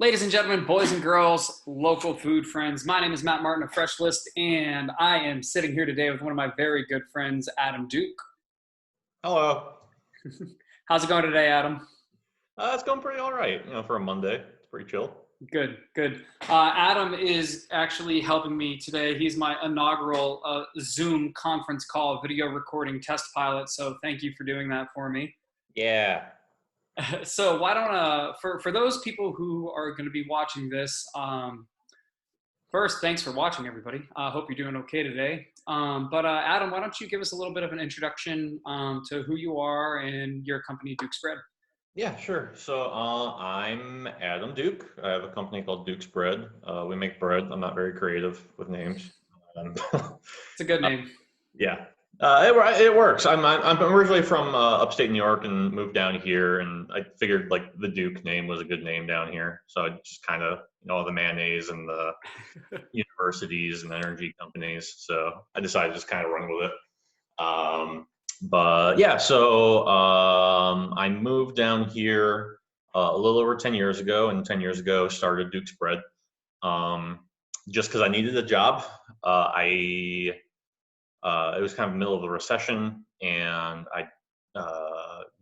Ladies and gentlemen, boys and girls, local food friends, my name is Matt Martin of Fresh List, and I am sitting here today with one of my very good friends, Adam Duke. Hello. How's it going today, Adam? It's going pretty all right. For a Monday, it's pretty chill. Good, good. Adam is actually helping me today. He's my inaugural Zoom conference call video recording test pilot, so thank you for doing that for me. Yeah. So why don't for those people who are going to be watching this, first, thanks for watching, everybody. I hope you're doing okay today. But Adam, why don't you give us a little bit of an introduction to who you are and your company, Duke's Bread? Yeah, sure. So I'm Adam Duke. I have a company called Duke's Bread. We make bread. I'm not very creative with names. Um, It's a good name. yeah. It works. I'm originally from upstate New York and moved down here, and I figured like the Duke name was a good name down here. So I just kind of the mayonnaise and the universities and energy companies. So I decided to just kind of run with it. But yeah, so I moved down here a little over 10 years ago, and 10 years ago started Duke's Bread just because I needed a job. It was kind of middle of the recession, and I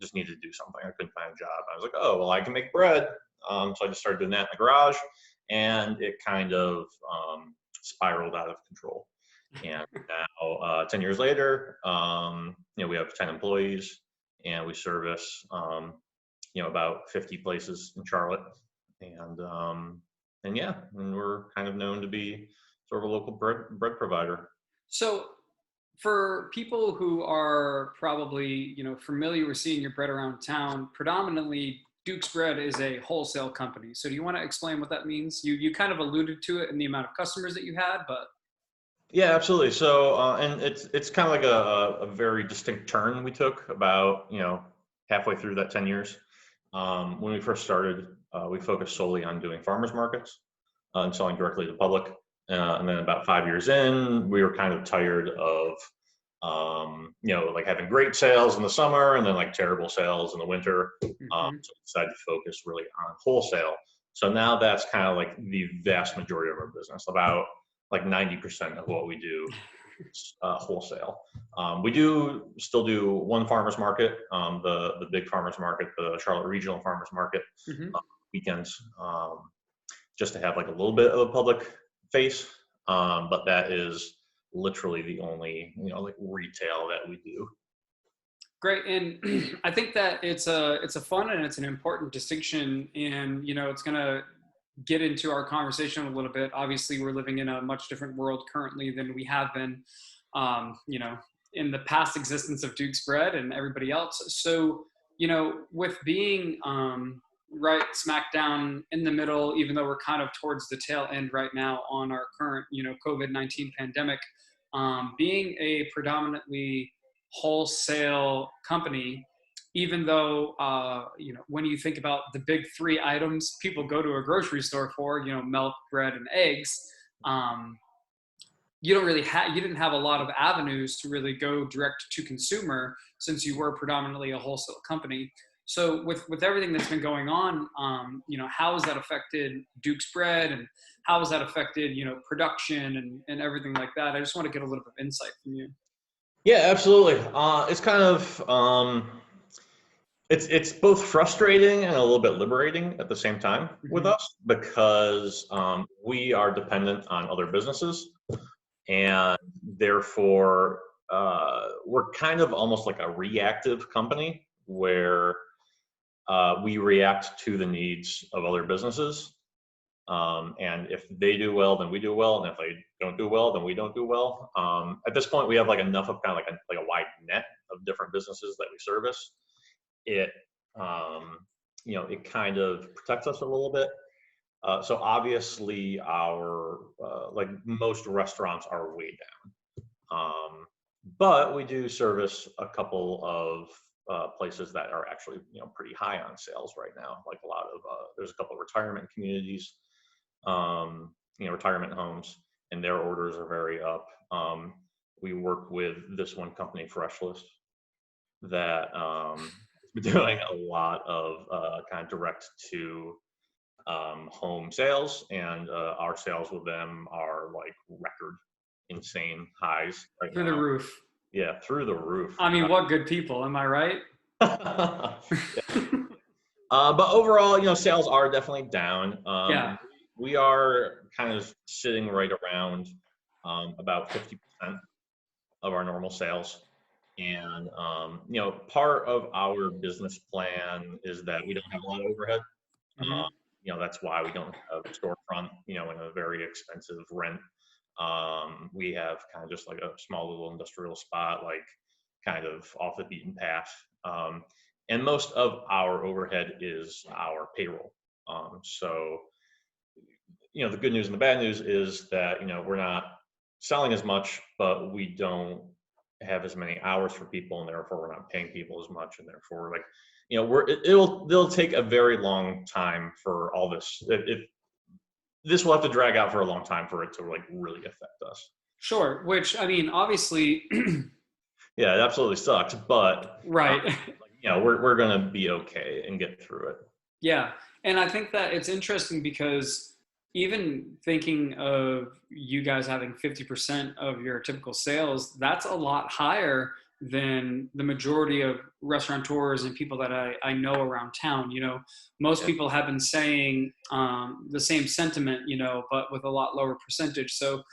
just needed to do something. I couldn't find a job. I was like, oh, well, I can make bread. So I just started doing that in the garage, and it kind of spiraled out of control. And now, 10 years later, we have 10 employees, and we service, about 50 places in Charlotte. And yeah, and we're kind of known to be sort of a local bread provider. So for people who are probably, familiar with seeing your bread around town, predominantly Duke's Bread is a wholesale company. So do you want to explain what that means? You kind of alluded to it in the amount of customers that you had, but Yeah, absolutely. So, and it's kind of like a very distinct turn we took about halfway through that 10 years. When we first started, we focused solely on doing farmers markets and selling directly to the public. And then about 5 years in, we were kind of tired of like having great sales in the summer and then like terrible sales in the winter. So we decided to focus really on wholesale. So now that's kind of like the vast majority of our business. About like 90% of what we do is wholesale. We do still do one farmers market, the big farmers market, the Charlotte Regional Farmers Market weekends, just to have like a little bit of a public face. But that is literally the only like retail that we do. great. And I think that it's a fun and it's an important distinction, and it's gonna get into our conversation a little bit. Obviously, we're living in a much different world currently than we have been, in the past existence of Duke's Bread and everybody else. So, with being right smack down in the middle, even though we're kind of towards the tail end right now on our current, COVID-19 pandemic, being a predominantly wholesale company, even though when you think about the big three items people go to a grocery store for, milk, bread, and eggs, you didn't have a lot of avenues to really go direct to consumer since you were predominantly a wholesale company. So with everything that's been going on, how has that affected Duke's Bread, and how has that affected production and everything like that? I just want to get a little bit of insight from you. Yeah, absolutely. It's kind of it's both frustrating and a little bit liberating at the same time with us, because we are dependent on other businesses, and therefore we're kind of almost like a reactive company where we react to the needs of other businesses. And if they do well, then we do well, and if they don't do well, then we don't do well. At this point, we have like enough of kind of like a wide net of different businesses that we service. It it kind of protects us a little bit. So obviously, our like most restaurants are way down, but we do service a couple of places that are actually pretty high on sales right now. Like a lot of there's a couple of retirement communities, retirement homes, and their orders are very up. We work with this one company, Fresh List, that has been doing a lot of kind of direct to home sales, and our sales with them are like record insane highs right Through the now. roof. Yeah, through the roof. I mean, what good people, am I right? But overall, sales are definitely down. Yeah. We are kind of sitting right around about 50% of our normal sales. And, part of our business plan is that we don't have a lot of overhead. Hmm. That's why we don't have a storefront, in a very expensive rent. We have kind of just like a small little industrial spot, like kind of off the beaten path. And most of our overhead is our payroll. So, the good news and the bad news is that, we're not selling as much, but we don't have as many hours for people, and therefore we're not paying people as much, and therefore, like, it'll take a very long time for all this. This will have to drag out for a long time for it to like really affect us. Sure. Which, I mean, obviously, Yeah, it absolutely sucks, but right. we're gonna be okay and get through it. Yeah. And I think that it's interesting because even thinking of you guys having 50% of your typical sales, that's a lot higher than the majority of restaurateurs and people that I know around town. Most Yeah. people have been saying the same sentiment, but with a lot lower percentage. So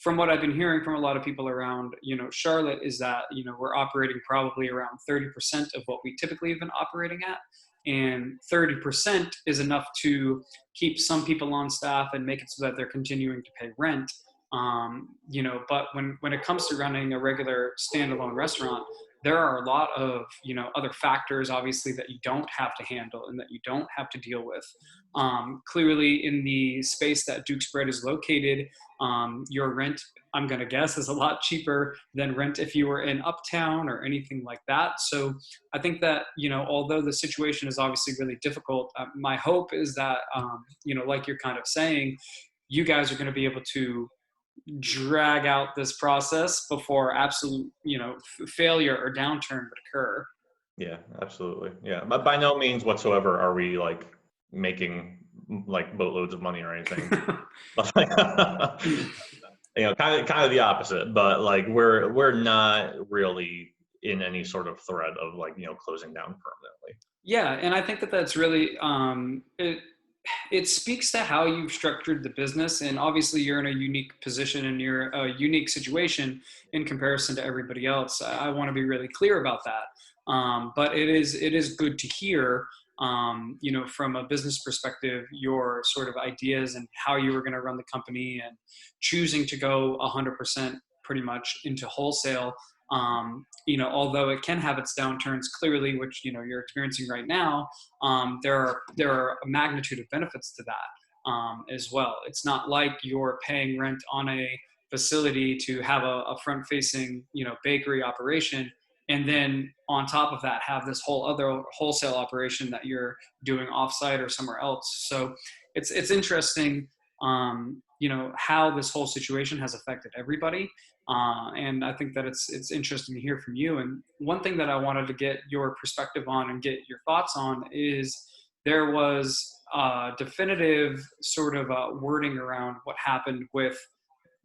from what I've been hearing from a lot of people around, Charlotte, is that, we're operating probably around 30% of what we typically have been operating at. And 30% is enough to keep some people on staff and make it so that they're continuing to pay rent. But when it comes to running a regular standalone restaurant, there are a lot of, other factors, obviously, that you don't have to handle and that you don't have to deal with. Clearly, in the space that Duke's Bread is located, your rent, I'm going to guess, is a lot cheaper than rent if you were in Uptown or anything like that. So I think that, although the situation is obviously really difficult, my hope is that, like you're kind of saying, you guys are going to be able to drag out this process before absolute, failure or downturn would occur. Yeah, absolutely. Yeah, but by no means whatsoever are we like making like boatloads of money or anything. But like, kind of the opposite. But like we're not really in any sort of threat of like closing down permanently. Yeah, and I think that that's really it speaks to how you've structured the business, and obviously you're in a unique position and you're a unique situation in comparison to everybody else. I want to be really clear about that. But it is good to hear, from a business perspective, your sort of ideas and how you were going to run the company and choosing to go 100% pretty much into wholesale. Although it can have its downturns, clearly, which you're experiencing right now, there are a magnitude of benefits to that as well. It's not like you're paying rent on a facility to have a front-facing bakery operation, and then on top of that have this whole other wholesale operation that you're doing offsite or somewhere else. So it's interesting, how this whole situation has affected everybody. And I think that it's interesting to hear from you. And one thing that I wanted to get your perspective on and get your thoughts on is there was definitive sort of wording around what happened with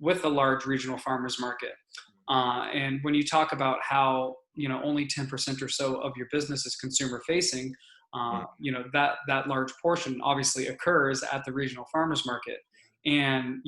the large regional farmers market. And when you talk about how only 10% or so of your business is consumer facing, that large portion obviously occurs at the regional farmers market. And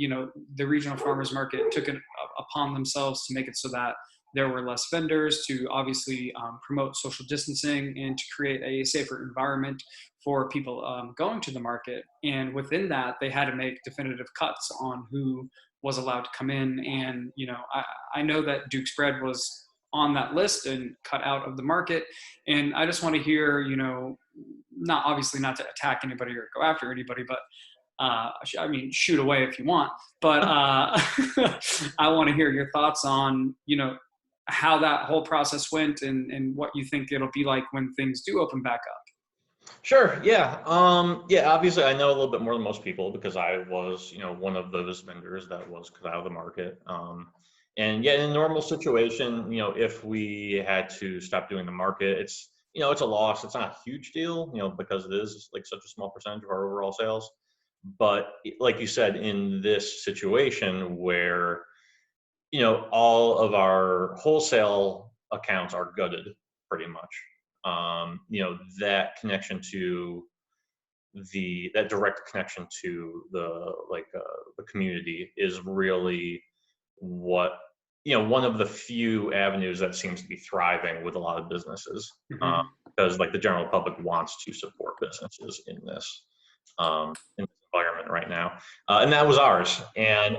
the regional farmers market took it upon themselves to make it so that there were less vendors, to obviously promote social distancing and to create a safer environment for people going to the market. And within that, they had to make definitive cuts on who was allowed to come in. And I know that Duke's Bread was on that list and cut out of the market. And I just want to hear, not obviously not to attack anybody or go after anybody, but I mean, shoot away if you want. But I want to hear your thoughts on, how that whole process went and what you think it'll be like when things do open back up. Sure. Yeah. Yeah. Obviously, I know a little bit more than most people because I was, one of those vendors that was cut out of the market. And yeah, in a normal situation, if we had to stop doing the market, it's, it's a loss. It's not a huge deal, because it is like such a small percentage of our overall sales. But like you said, in this situation where, all of our wholesale accounts are gutted pretty much, that connection to that direct connection to the community is really what, one of the few avenues that seems to be thriving with a lot of businesses, Hmm. because like the general public wants to support businesses in this environment right now, and that was ours. And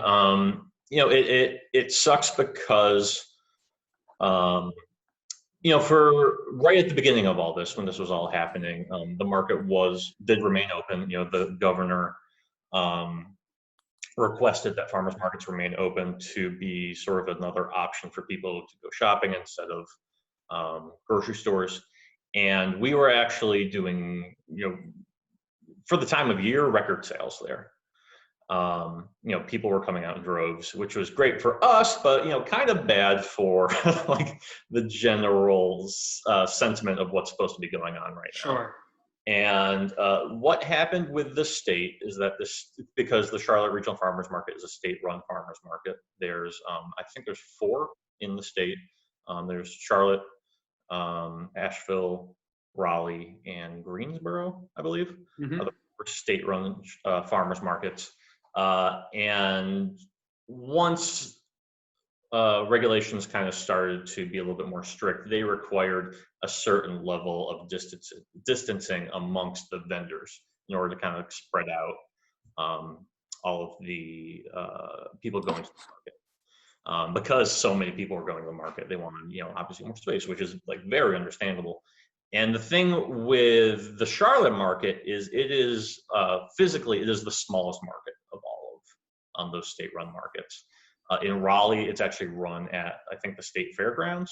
it sucks because um, for right at the beginning of all this, when this was all happening, the market did remain open. The governor um, requested that farmers markets remain open to be sort of another option for people to go shopping instead of grocery stores. And we were actually doing, for the time of year, record sales there. People were coming out in droves, which was great for us, but kind of bad for like the general sentiment of what's supposed to be going on right now. Sure. And what happened with the state is that because the Charlotte Regional Farmers Market is a state-run farmers market. I think there's 4 in the state. There's Charlotte, Asheville, Raleigh, and Greensboro, I believe, are Hmm. the 4 state-run farmers markets. And once regulations kind of started to be a little bit more strict, they required a certain level of distancing amongst the vendors in order to kind of spread out all of the people going to the market. Because so many people were going to the market, they wanted, obviously more space, which is like very understandable. And the thing with the Charlotte market is it is physically, it is the smallest market of all of those state-run markets. In Raleigh, it's actually run at, I think, the state fairgrounds.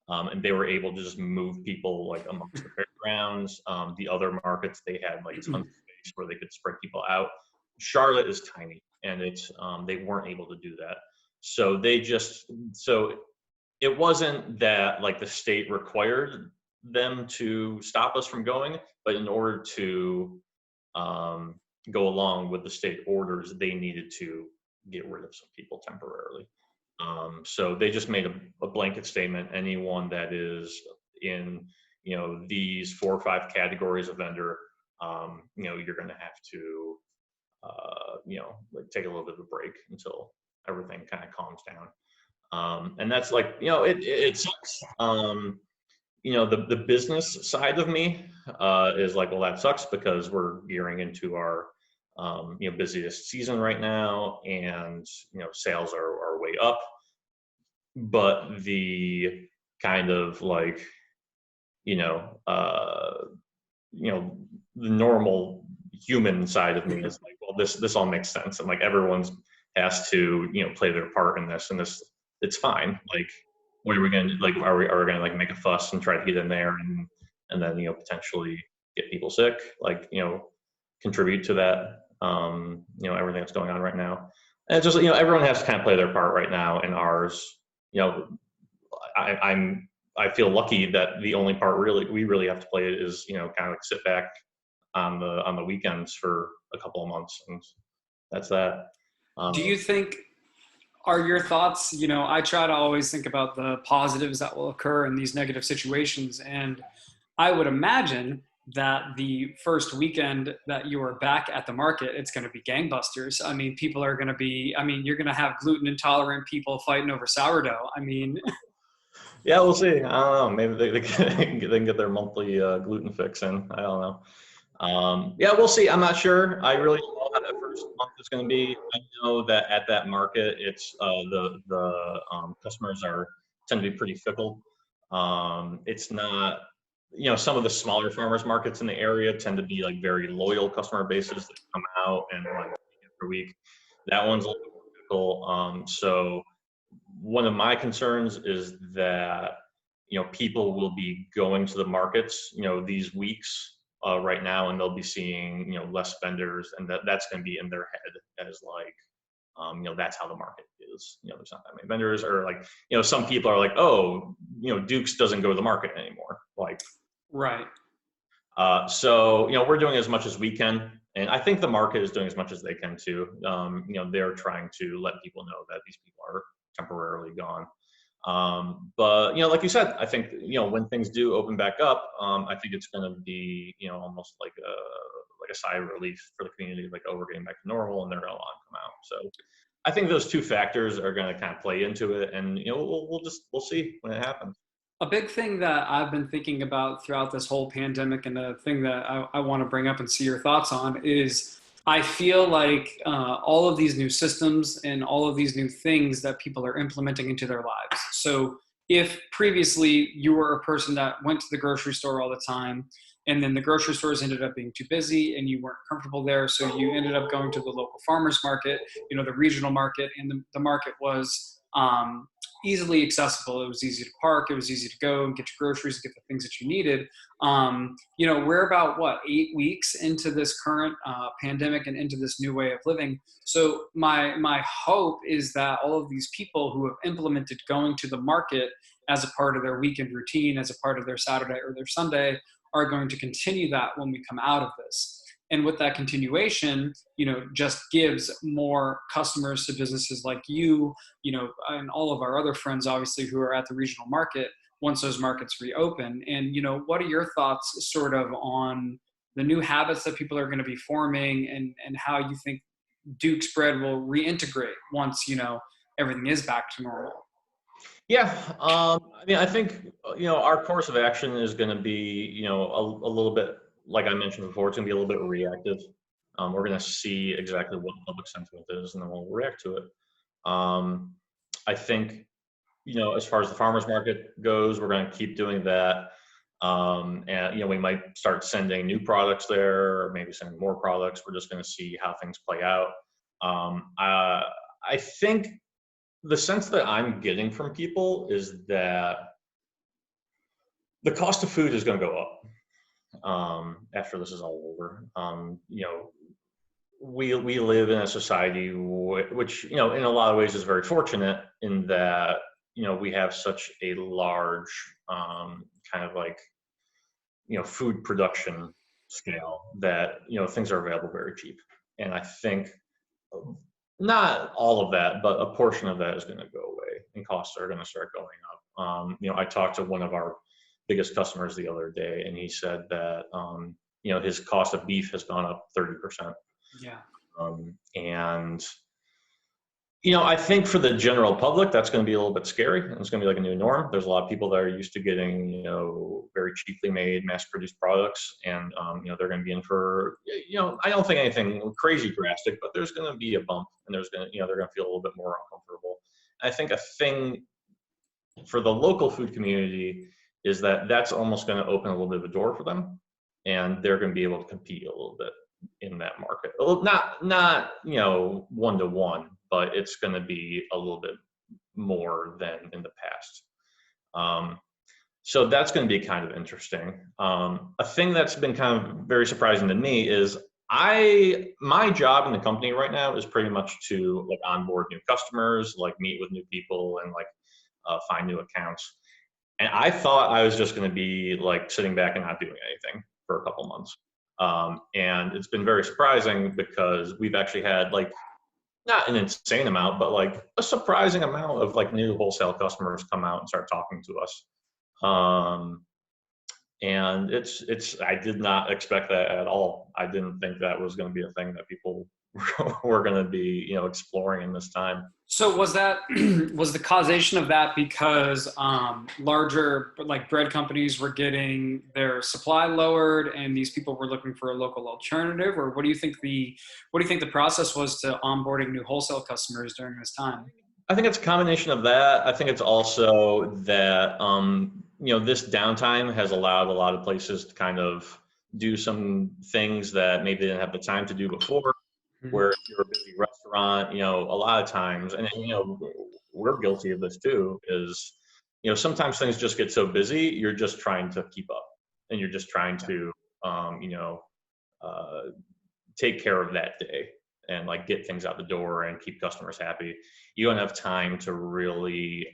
And they were able to just move people like amongst the fairgrounds. The other markets, they had like tons of space where they could spread people out. Charlotte is tiny, and they weren't able to do that. So it wasn't that like the state required them to stop us from going, but in order to go along with the state orders, they needed to get rid of some people temporarily. So they just made a blanket statement. Anyone that is in, these 4 or 5 categories of vendor, you're going to have to, like take a little bit of a break until everything kind of calms down. And that's like, it sucks. The business side of me is like, well, that sucks because we're gearing into our, busiest season right now, and sales are way up. But the kind of like, you know, uh, the normal human side of me is like, well, this all makes sense, and like everyone's has to play their part in this, and it's fine. Like, what are we going to like? Are we going to like make a fuss and try to get in there and then potentially get people sick? Like contribute to that. Everything that's going on right now. And it's just everyone has to kind of play their part right now. And ours, you know, I feel lucky that the only part we really have to play is kind of like sit back on the weekends for a couple of months, and that's that. Do you think, are your thoughts, I try to always think about the positives that will occur in these negative situations. And I would imagine that the first weekend that you are back at the market, it's going to be gangbusters. I mean, people are going to be, you're going to have gluten intolerant people fighting over sourdough. I mean, Yeah, we'll see. I don't know. Maybe they can get their monthly gluten fix in. I don't know. Yeah, we'll see. I'm not sure. I really don't know how that first month is going to be. I know that at that market, it's the customers tend to be pretty fickle. It's not, some of the smaller farmers markets in the area tend to be like very loyal customer bases that come out and like week after week. That one's a little bit more fickle. So one of my concerns is that people will be going to the markets these weeks right now, and they'll be seeing less vendors, and that's going to be in their head as like that's how the market is. There's not that many vendors, or like some people are like, oh, Duke's doesn't go to the market anymore, like Right. So, we're doing as much as we can, and I think the market is doing as much as they can too. They're trying to let people know that these people are temporarily gone. But like you said, I think when things do open back up, I think it's going to be almost like a sigh of relief for the community, like, oh, we're getting back to normal, and they're going to want to come out. So I think those two factors are going to kind of play into it, and we'll see when it happens. A big thing that I've been thinking about throughout this whole pandemic, and the thing that I want to bring up and see your thoughts on, is I feel like all of these new systems and all of these new things that people are implementing into their lives. So, if previously you were a person that went to the grocery store all the time, and then the grocery stores ended up being too busy and you weren't comfortable there, so you ended up going to the local farmers market, the regional market, and the market was easily accessible. It was easy to park. It was easy to go and get your groceries, get the things that you needed. We're about 8 weeks into this current pandemic and into this new way of living. So my hope is that all of these people who have implemented going to the market as a part of their weekend routine, as a part of their Saturday or their Sunday, are going to continue that when we come out of this. And with that continuation, just gives more customers to businesses like and all of our other friends, obviously, who are at the regional market once those markets reopen. And, what are your thoughts sort of on the new habits that people are going to be forming, and how you think Duke's Bread will reintegrate once, everything is back to normal? Yeah, I think our course of action is going to be a little bit, like I mentioned before, it's going to be a little bit reactive. We're going to see exactly what public sentiment is, and then we'll react to it. I think as far as the farmers market goes, we're going to keep doing that, and we might start sending new products there, or maybe sending more products. We're just going to see how things play out. I think the sense that I'm getting from people is that the cost of food is going to go up after this is all over. We live in a society which in a lot of ways is very fortunate in that we have such a large kind of like food production scale that things are available very cheap, and I think not all of that, but a portion of that is going to go away, and costs are going to start going up. I talked to one of our biggest customers the other day, and he said that his cost of beef has gone up 30%. Yeah. And I think for the general public, that's going to be a little bit scary. It's going to be like a new norm. There's a lot of people that are used to getting, very cheaply made, mass-produced products, and they're going to be in for, I don't think anything crazy drastic, but there's going to be a bump, and they're going to feel a little bit more uncomfortable. I think a thing for the local food community is that that's almost going to open a little bit of a door for them, and they're going to be able to compete a little bit in that market. Not one to one, but it's going to be a little bit more than in the past. So that's going to be kind of interesting. A thing that's been kind of very surprising to me is my job in the company right now is pretty much to like onboard new customers, like meet with new people, and like find new accounts. And I thought I was just going to be like sitting back and not doing anything for a couple months. And it's been very surprising because we've actually had like not an insane amount, but like a surprising amount of like new wholesale customers come out and start talking to us. And I did not expect that at all. I didn't think that was going to be a thing that people were going to be, exploring in this time. So was that was the causation of that because larger like bread companies were getting their supply lowered and these people were looking for a local alternative, or what do you think the process was to onboarding new wholesale customers during this time? I think it's a combination of that. I think it's also that this downtime has allowed a lot of places to kind of do some things that maybe they didn't have the time to do before. Mhm. Where if you're a busy restaurant, a lot of times, and we're guilty of this too, is sometimes things just get so busy, you're just trying to keep up, and you're just trying to uh, take care of that day and like get things out the door and keep customers happy. You don't have time to really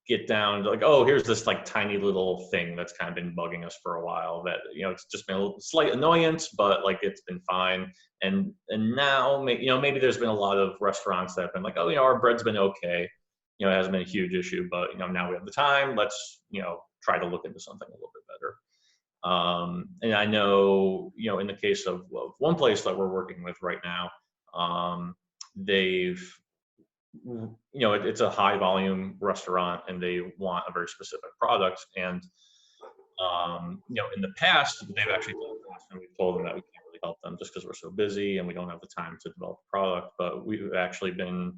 get down to like, oh, here's this like tiny little thing that's kind of been bugging us for a while that, it's just been a little slight annoyance, but like it's been fine. And now, maybe there's been a lot of restaurants that have been like, oh, our bread's been okay. It hasn't been a huge issue, but, now we have the time. Let's, try to look into something a little bit better. And I know, in the case of one place that we're working with right now, they've, it's a high volume restaurant and they want a very specific product. And, in the past, they've actually told us, and we've told them that we can't really help them just because we're so busy and we don't have the time to develop the product. But we've actually been,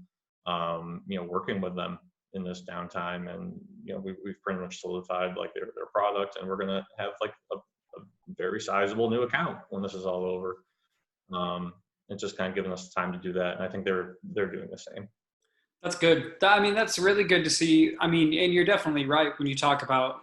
working with them in this downtime, and we've pretty much solidified like their product, and we're gonna have like a very sizable new account when this is all over. It's just kind of giving us the time to do that, and I think they're doing the same. That's good. I mean, that's really good to see. I mean, and you're definitely right when you talk about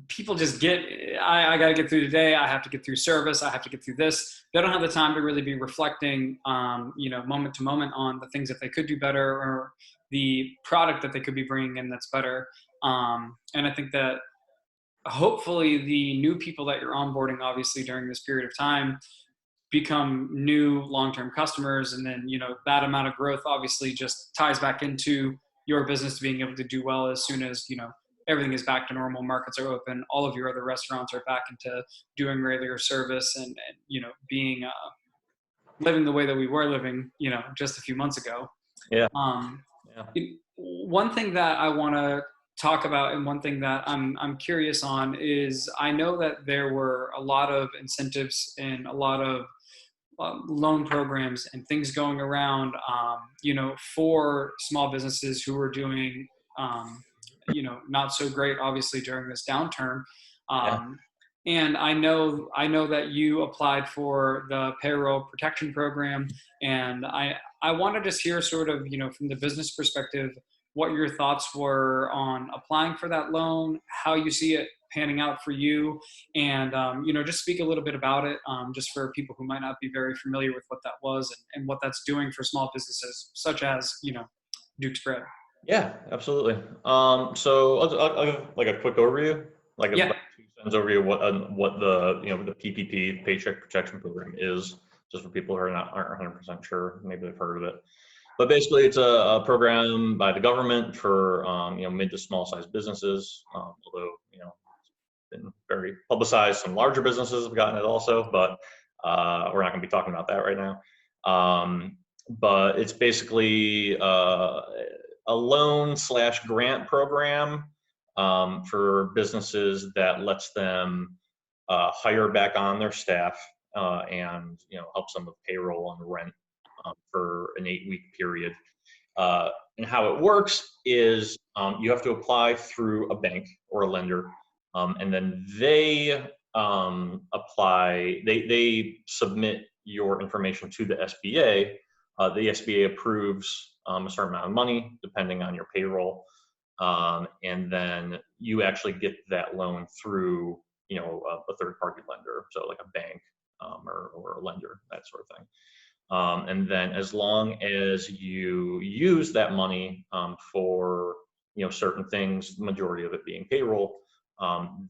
people just I got to get through today. I have to get through service. I have to get through this. They don't have the time to really be reflecting, moment to moment on the things that they could do better or the product that they could be bringing in that's better. And I think that hopefully the new people that you're onboarding, obviously during this period of time, become new long-term customers. And then, that amount of growth obviously just ties back into your business being able to do well as soon as, everything is back to normal, markets are open, all of your other restaurants are back into doing regular service and being, living the way that we were living, just a few months ago. Yeah. Yeah. One thing that I want to talk about and one thing that I'm curious on is I know that there were a lot of incentives and a lot of loan programs and things going around, for small businesses who were doing, not so great, obviously, during this downturn. And I know that you applied for the Payroll Protection Program, and I want to just hear sort of, from the business perspective, what your thoughts were on applying for that loan, how you see it panning out for you, and just speak a little bit about it, just for people who might not be very familiar with what that was and what that's doing for small businesses such as Duke's Bread. Yeah, absolutely. So I'll give like a quick overview, like a 2 cents overview of what the the PPP Paycheck Protection Program is, just for people who aren't 100% sure. Maybe they've heard of it. But basically, it's a program by the government for mid to small sized businesses. Although it's been very publicized, some larger businesses have gotten it also, but we're not going to be talking about that right now. But it's basically a loan/grant program for businesses that lets them hire back on their staff and helps them with payroll and rent for an 8-week period. And how it works is you have to apply through a bank or a lender, and then they they submit your information to the SBA. The SBA approves a certain amount of money depending on your payroll, and then you actually get that loan through a third-party lender, so like a bank or a lender, that sort of thing. And then as long as you use that money for certain things, the majority of it being payroll,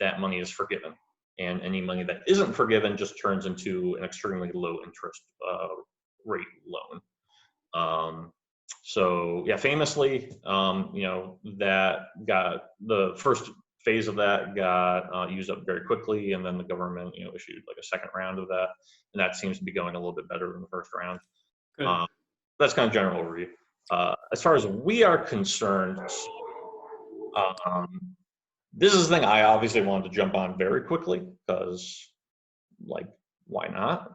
that money is forgiven. And any money that isn't forgiven just turns into an extremely low interest rate loan. So yeah, famously, that got the first phase of that got used up very quickly, and then the government issued like a second round of that, and that seems to be going a little bit better than the first round. That's kind of general overview. As far as we are concerned, this is the thing I obviously wanted to jump on very quickly because, like, why not?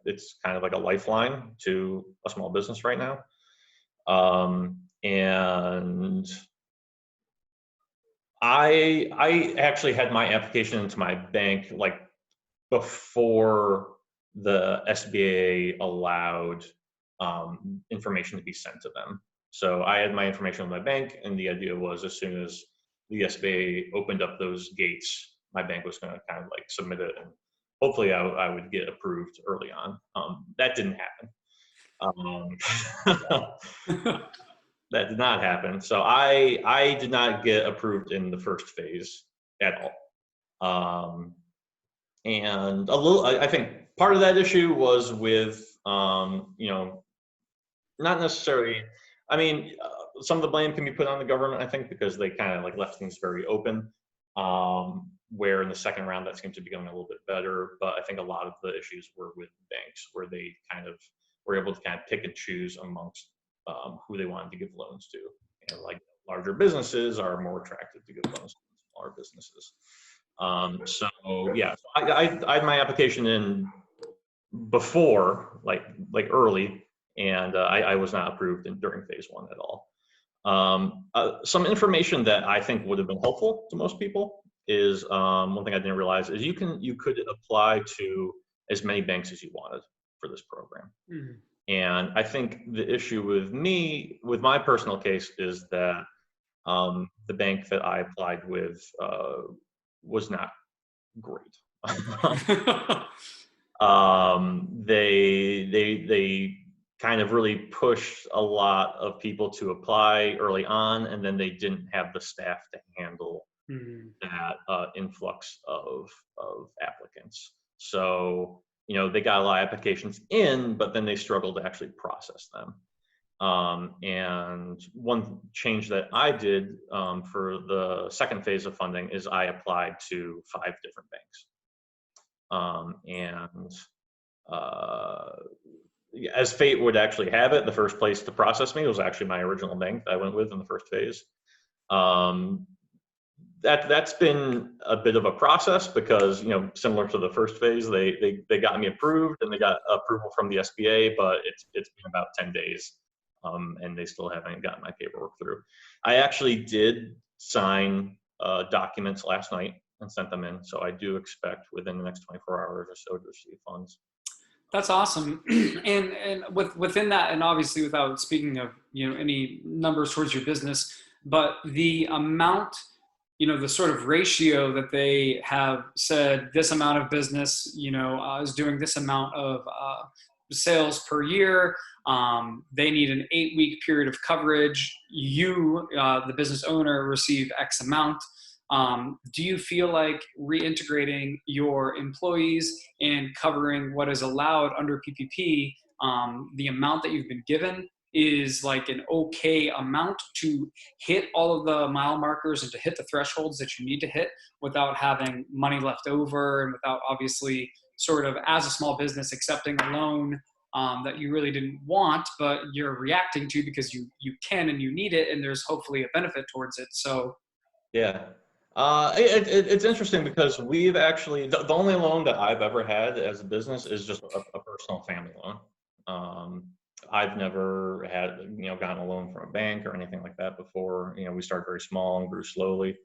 It's kind of like a lifeline to a small business right now. And I actually had my application into my bank like before the SBA allowed information to be sent to them. So I had my information with my bank, and the idea was as soon as the SBA opened up those gates, my bank was going to kind of like submit it, and hopefully I would get approved early on. That didn't happen. That did not happen. So I did not get approved in the first phase at all. And a little, I think part of that issue was with, not necessarily, I mean, some of the blame can be put on the government, I think, because they kind of like left things very open. Where in the second round that seemed to be going a little bit better, but I think a lot of the issues were with banks, where they kind of were able to kind of pick and choose amongst who they wanted to give loans to. Like larger businesses are more attracted to give loans to smaller businesses. So yeah, so I had my application in before, like early, and I was not approved during phase one at all. Some information that I think would have been helpful to most people is one thing I didn't realize is you could apply to as many banks as you wanted for this program. Mhm. And I think the issue with my personal case, is that the bank that I applied with was not great. They kind of really pushed a lot of people to apply early on, and then they didn't have the staff to handle Mhm. that influx of applicants. So they got a lot of applications in, but then they struggled to actually process them. And one change that I did for the second phase of funding is I applied to 5 different banks. And as fate would actually have it, the first place to process me was actually my original bank that I went with in the first phase. Um, that's been a bit of a process because similar to the first phase, they got me approved and they got approval from the SBA, but it's been about 10 days, and they still haven't gotten my paperwork through. I actually did sign documents last night and sent them in, so I do expect within the next 24 hours or so to receive funds. That's awesome. And within that, and obviously without speaking of any numbers towards your business, but the amount, the sort of ratio that they have said this amount of business, is doing this amount of sales per year. They need an 8-week period of coverage. You, the business owner, receive X amount. Do you feel like reintegrating your employees and covering what is allowed under PPP, the amount that you've been given is like an okay amount to hit all of the mile markers and to hit the thresholds that you need to hit without having money left over and without obviously sort of as a small business accepting a loan that you really didn't want, but you're reacting to because you can and you need it, and there's hopefully a benefit towards it. So Yeah. It's interesting because we've actually, the only loan that I've ever had as a business is just a personal family loan. I've never had, gotten a loan from a bank or anything like that before. We started very small and grew slowly.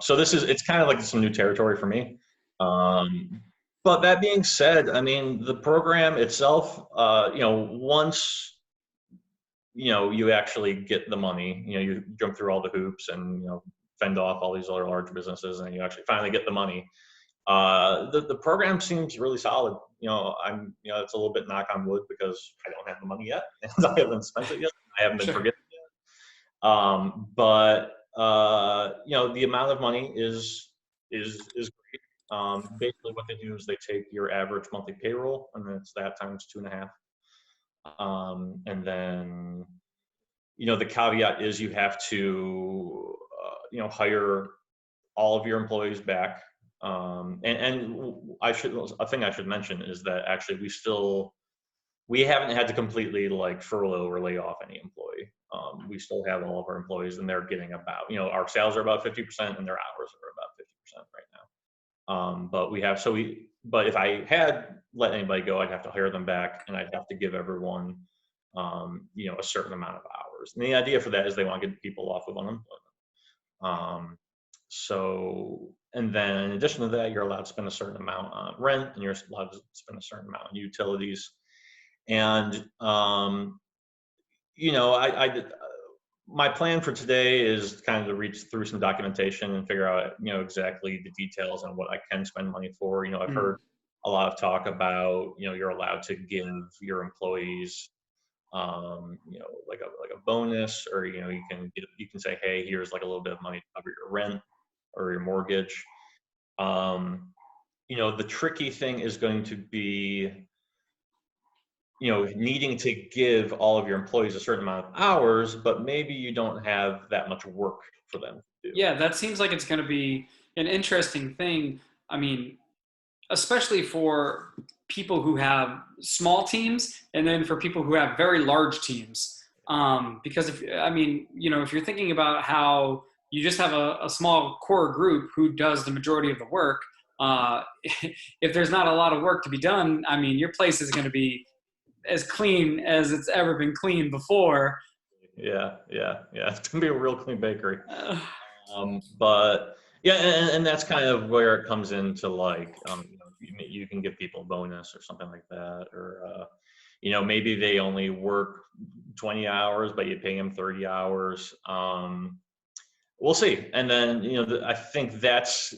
So it's kind of like some new territory for me. But that being said, I mean, the program itself, once you actually get the money, you jump through all the hoops and, fend off all these other large businesses and you actually finally get the money. The program seems really solid. It's a little bit knock on wood because I don't have the money yet and I haven't spent it yet. I haven't been sure. forgiven yet. But the amount of money is great. Basically what they do is they take your average monthly payroll and then it's that times 2.5. And then, the caveat is you have to, hire all of your employees back. And a thing I should mention is that actually we haven't had to completely like furlough or lay off any employee. We still have all of our employees and they're getting about, our sales are about 50% and their hours are about 50% right now. But if I had let anybody go, I'd have to hire them back and I'd have to give everyone, a certain amount of hours. And the idea for that is they want to get people off of unemployment. And then in addition to that, you're allowed to spend a certain amount on rent and you're allowed to spend a certain amount on utilities. And, my plan for today is kind of to read through some documentation and figure out, exactly the details on what I can spend money for. I've heard a lot of talk about, you're allowed to give your employees like a bonus, or you can say, hey, here's like a little bit of money to cover your rent or your mortgage. Um, the tricky thing is going to be, needing to give all of your employees a certain amount of hours, but maybe you don't have that much work for them to do. Yeah, that seems like it's going to be an interesting thing. I mean, especially for people who have small teams and then for people who have very large teams. Because if, I mean, if you're thinking about how you just have a small core group who does the majority of the work, uh, if there's not a lot of work to be done, I mean, your place is going to be as clean as it's ever been clean before. Yeah, yeah, yeah. It's gonna be a real clean bakery. Uh, But yeah, and that's kind of where it comes into, like, you can give people a bonus or something like that, or maybe they only work 20 hours, but you pay them 30 hours. We'll see. And then I think that's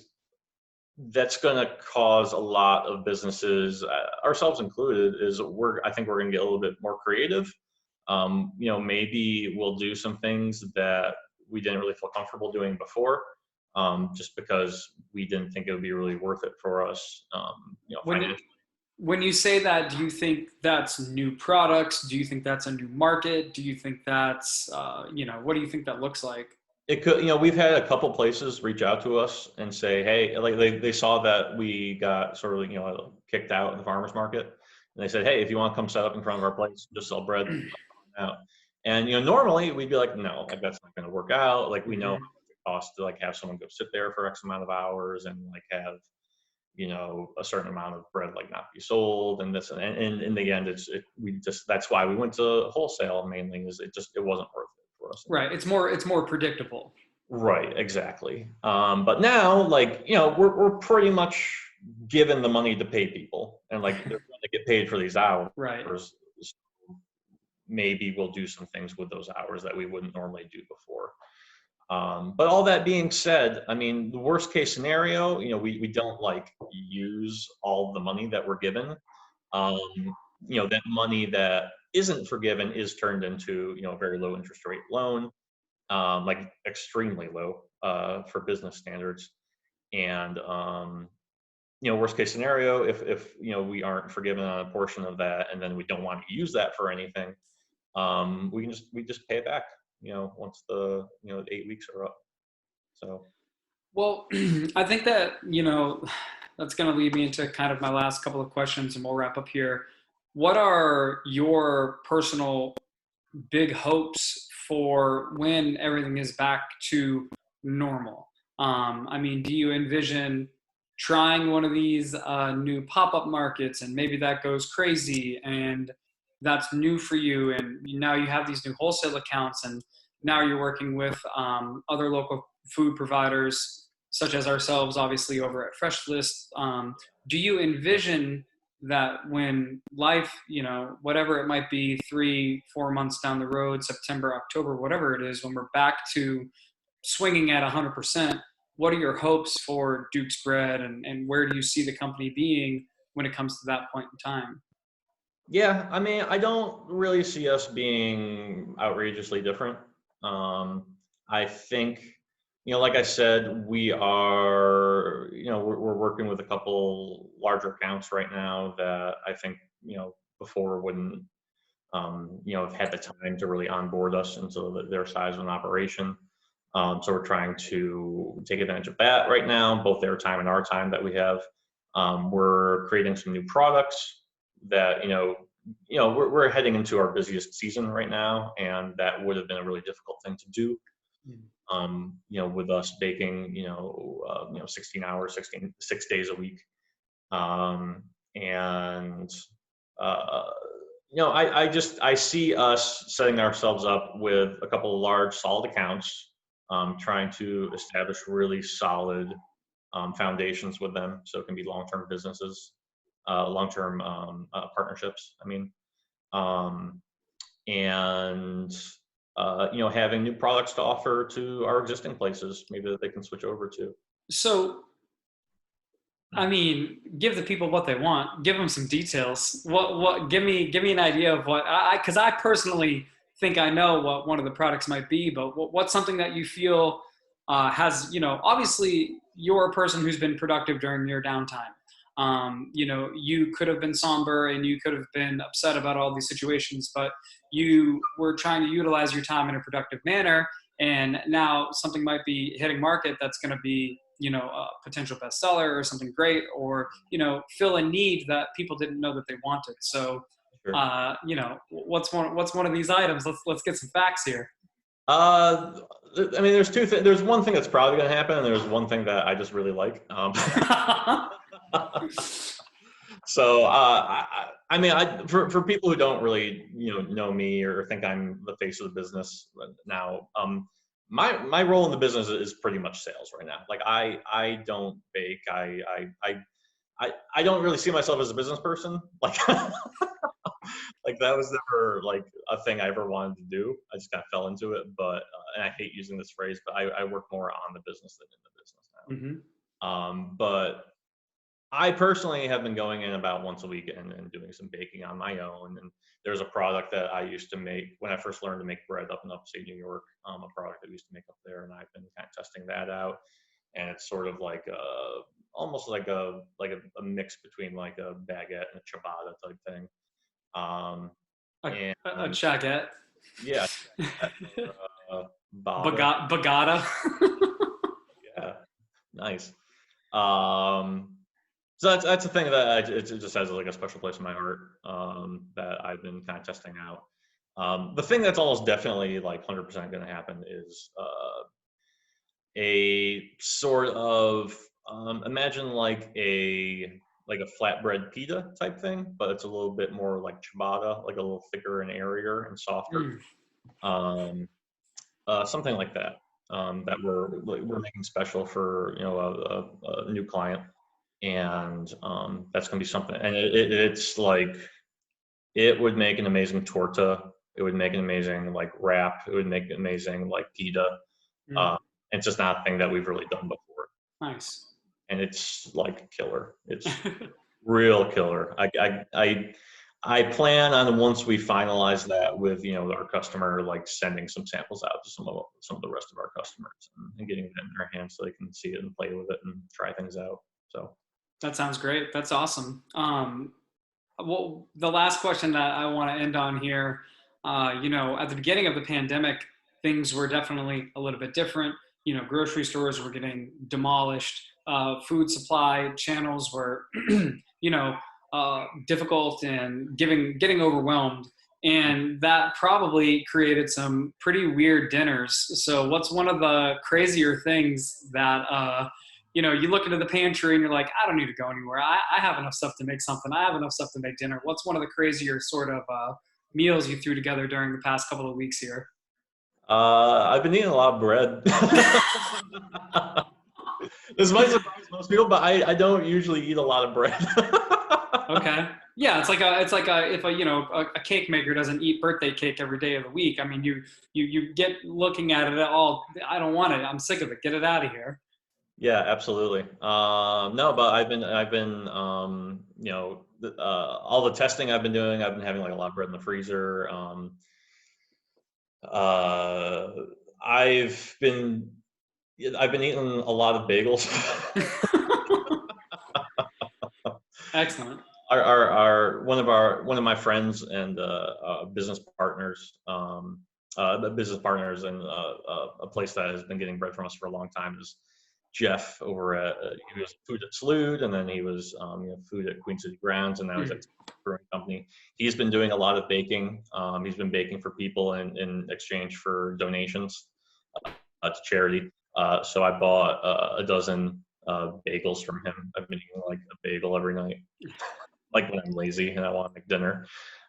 going to cause a lot of businesses, ourselves included, is I think we're going to get a little bit more creative. Maybe we'll do some things that we didn't really feel comfortable doing before, just because we didn't think it would be really worth it for us, when financially. when you say that, do you think that's new products? Do you think that's a new market? Do you think that's, what do you think that looks like? It could, we've had a couple places reach out to us and say, hey, like they saw that we got sort of, kicked out in the farmer's market. And they said, hey, if you want to come set up in front of our place, just sell bread, come on out. And, normally we'd be like, no, like that's not going to work out. Like, we know how Hmm. much it costs to like have someone go sit there for X amount of hours and like have, a certain amount of bread like not be sold, and this, and in the end, that's why we went to wholesale mainly, is it wasn't worth it for us. Right. It's more predictable. Right, exactly. But now, like, we're pretty much given the money to pay people, and like they're going to get paid for these hours. Right. So maybe we'll do some things with those hours that we wouldn't normally do before. But all that being said, I mean, the worst case scenario, we don't like use all the money that we're given. Um, that money that isn't forgiven is turned into, a very low interest rate loan, like extremely low, for business standards. And worst case scenario, if we aren't forgiven on a portion of that, and then we don't want to use that for anything, we just pay it back. Once the 8 weeks are up. So Well, I think that, that's going to lead me into kind of my last couple of questions and we'll wrap up here. What are your personal big hopes for when everything is back to normal? I mean, do you envision trying one of these new pop-up markets and maybe that goes crazy and that's new for you and now you have these new wholesale accounts and now you're working with other local food providers such as ourselves, obviously over at Fresh List. Do you envision that when life, whatever it might be, 3, 4 months down the road, September, October, whatever it is, when we're back to swinging at 100%, what are your hopes for Duke's Bread and where do you see the company being when it comes to that point in time? yeah, I mean, I don't really see us being outrageously different. Um, I think, like I said, we are, we're working with a couple larger accounts right now that I think, before wouldn't, have had the time to really onboard us into their size of an operation. So we're trying to take advantage of that right now, both their time and our time that we have. We're creating some new products that, we're heading into our busiest season right now, and that would have been a really difficult thing to do. With us baking, 16 hours, 6 days a week. And uh, I see us setting ourselves up with a couple of large, solid accounts, trying to establish really solid, foundations with them, so it can be long-term businesses, long-term, partnerships. I mean, um, and having new products to offer to our existing places, maybe that they can switch over to. So I mean, give the people what they want. Give them some details. Give me an idea of because I personally think I know what one of the products might be, but what's something that you feel has, obviously you're a person who's been productive during your downtime. You could have been somber and you could have been upset about all these situations, but you were trying to utilize your time in a productive manner. And now something might be hitting market that's going to be, a potential bestseller or something great, or, fill a need that people didn't know that they wanted. So, Sure. what's one of these items? Let's get some facts here. Uh, I mean, there's two things. There's one thing that's probably going to happen, and there's one thing that I just really like. So, I mean, for people who don't really, know me or think I'm the face of the business now, my role in the business is pretty much sales right now. Like, I don't bake. I don't really see myself as a business person. Like, like that was never like a thing I ever wanted to do. I just kind of fell into it. But and I hate using this phrase, but I work more on the business than in the business Hmm. now. But I personally have been going in about once a week and doing some baking on my own. And there's a product that I used to make when I first learned to make bread up in upstate New York, a product that we used to make up there. And I've been kind of testing that out. And it's sort of like almost like a mix between like a baguette and a ciabatta type thing. Um, A and chaget. yeah, or, bava. Bagata. Yeah, nice. Um, So that's the thing that it just has like a special place in my heart, that I've been kind of testing out. The thing that's almost definitely like 100% going to happen is a sort of imagine like a flatbread pita type thing, but it's a little bit more like ciabatta, like a little thicker and airier and softer. Mm. Um, Something like that. That we're making special for a new client, and that's going to be something. And it's like it would make an amazing torta. It would make an amazing like wrap. It would make an amazing like pita. Mm. Uh, it's just not a thing that we've really done before, Nice. and it's like killer. It's real killer. I plan on once we finalize that with our customer, like sending some samples out to some of the rest of our customers and getting it in their hands so they can see it and play with it and try things out. So. That sounds great. That's awesome. Well, the last question that I want to end on here, at the beginning of the pandemic, things were definitely a little bit different. Grocery stores were getting demolished. Food supply channels were, difficult and getting overwhelmed. And that probably created some pretty weird dinners. So, what's one of the crazier things that, you look into the pantry and you're like, I don't need to go anywhere. I have enough stuff to make something. I have enough stuff to make dinner. What's one of the crazier sort of meals you threw together during the past couple of weeks here? I've been eating a lot of bread. This might surprise most people, but I don't usually eat a lot of bread. Okay. Yeah, it's like if a cake maker doesn't eat birthday cake every day of the week. I mean, you get looking at it all. I don't want it. I'm sick of it. Get it out of here. Yeah, absolutely. No, but I've been all the testing I've been doing, I've been having like a lot of bread in the freezer. Uh, I've been I've been eating a lot of bagels. Excellent. One of my friends and business partners and a place that has been getting bread from us for a long time is Jeff over at he was food at Salute, and then he was food at Queen City Grounds, and now he's at Mm. brewing company. He's been doing a lot of baking. He's been baking for people in exchange for donations to charity. So I bought a dozen bagels from him. I've been eating like a bagel every night, like when I'm lazy and I want to make dinner.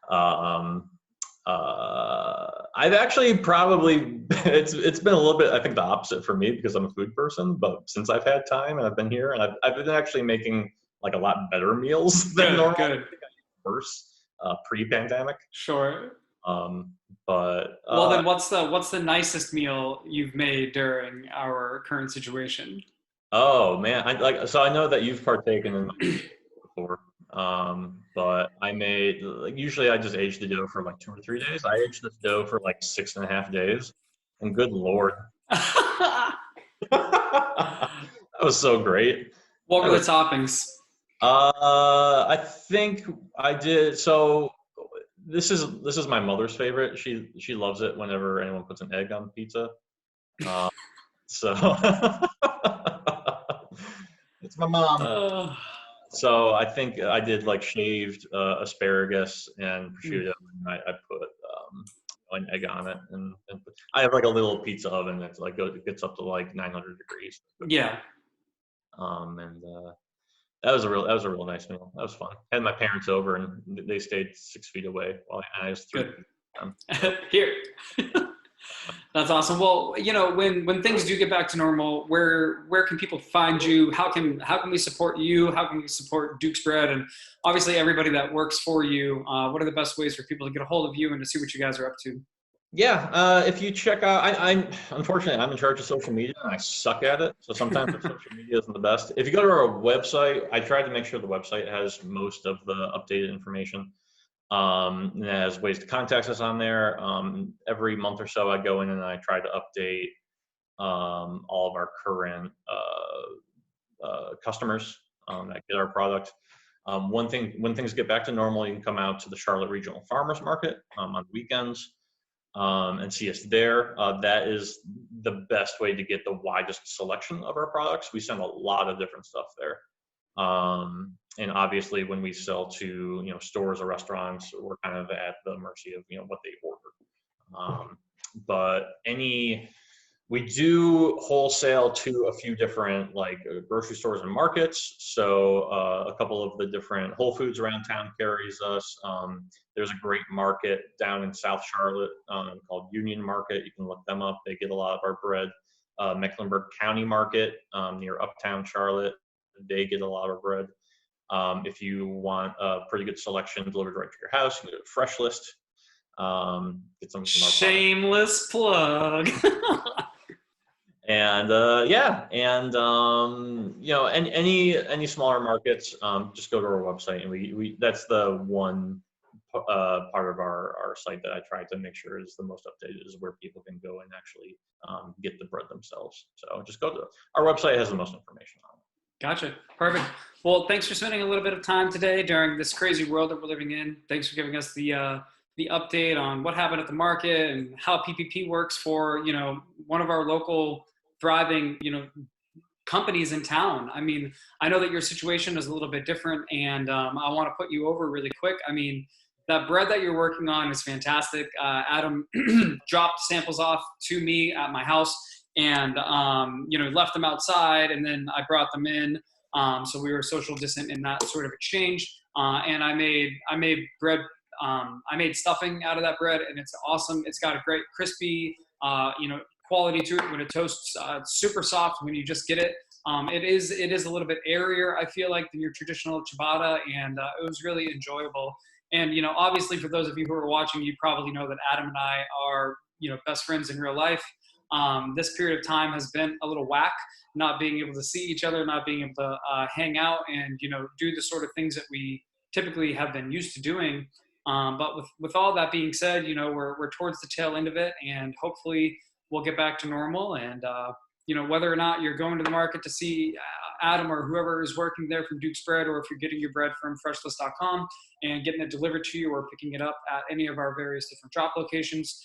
Um, I've actually probably it's been a little bit I think the opposite for me because I'm a food person. But since I've had time and I've been here and I've been actually making like a lot better meals than Good. normal. Good. First, pre-pandemic. Sure. Um, but Well, then what's the nicest meal you've made during our current situation? Oh man, so I know that you've partaken in before. But I made like usually I just age the dough for like 2 or 3 days. I aged this dough for like 6.5 days, and good lord, that was so great. What That were the was. toppings? I think I did. So this is my mother's favorite. She loves it whenever anyone puts an egg on pizza. Uh, so it's my mom. Uh, So I think I did like shaved asparagus and mm, prosciutto, and I put an egg on it, and I have like a little pizza oven that's like it gets up to like 900 degrees. yeah, And that was a real nice meal. That was fun. I had my parents over, and they stayed 6 feet away while I was 3 good. feet from them. So Here. That's awesome. Well, when things do get back to normal, where can people find you? How can we support you? How can we support Duke's Bread and obviously everybody that works for you? What are the best ways for people to get a hold of you and to see what you guys are up to? yeah, if you check out, I'm unfortunately I'm in charge of social media and I suck at it. So sometimes our social media isn't the best. If you go to our website, I try to make sure the website has most of the updated information. And it has ways to contact us on there. Every month or so, I go in and I try to update all of our current customers that get our product. One thing, when things get back to normal, you can come out to the Charlotte Regional Farmers Market on weekends and see us there. That is the best way to get the widest selection of our products. We send a lot of different stuff there. And obviously, when we sell to stores or restaurants, we're kind of at the mercy of what they order. But we do wholesale to a few different like grocery stores and markets. So a couple of the different Whole Foods around town carries us. There's a great market down in South Charlotte called Union Market. You can look them up. They get a lot of our bread. Mecklenburg County Market near Uptown Charlotte. They get a lot of bread. If you want a pretty good selection delivered right to your house, you can go to Fresh List. Get some of our products. Shameless plug. And yeah, and any smaller markets, just go to our website, and we that's the one part of our site that I try to make sure is the most updated, is where people can go and actually get the bread themselves. So just go to our website, has the most information on it. Gotcha. Perfect. Well, thanks for spending a little bit of time today during this crazy world that we're living in. Thanks for giving us the update on what happened at the market and how PPP works for one of our local thriving companies in town. I mean, I know that your situation is a little bit different, and I want to put you over really quick. I mean, that bread that you're working on is fantastic. Adam dropped samples off to me at my house, and left them outside, and then I brought them in. So we were social distant in that sort of exchange. And I made bread. I made stuffing out of that bread, and it's awesome. It's got a great crispy, quality to it when it toasts. It's super soft when you just get it. It is a little bit airier, I feel like, than your traditional ciabatta, and it was really enjoyable. And obviously, for those of you who are watching, you probably know that Adam and I are best friends in real life. This period of time has been a little whack, not being able to see each other, not being able to hang out, and do the sort of things that we typically have been used to doing. But with all that being said, we're towards the tail end of it, and hopefully we'll get back to normal. And whether or not you're going to the market to see Adam or whoever is working there from Duke's Bread, or if you're getting your bread from freshlist.com and getting it delivered to you, or picking it up at any of our various different drop locations,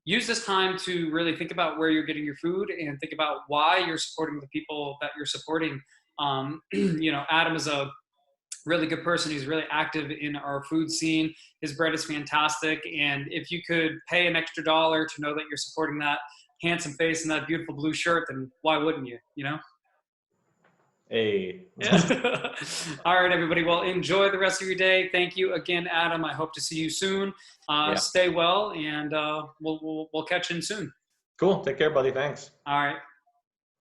use this time to really think about where you're getting your food and think about why you're supporting the people that you're supporting. Adam is a really good person. He's really active in our food scene. His bread is fantastic. And if you could pay an extra dollar to know that you're supporting that handsome face and that beautiful blue shirt, then why wouldn't you? Hey. Yeah. All right, everybody. Well, enjoy the rest of your day. Thank you again, Adam. I hope to see you soon. Yeah. Stay well, and we'll catch in soon. Cool. Take care, buddy. Thanks. All right.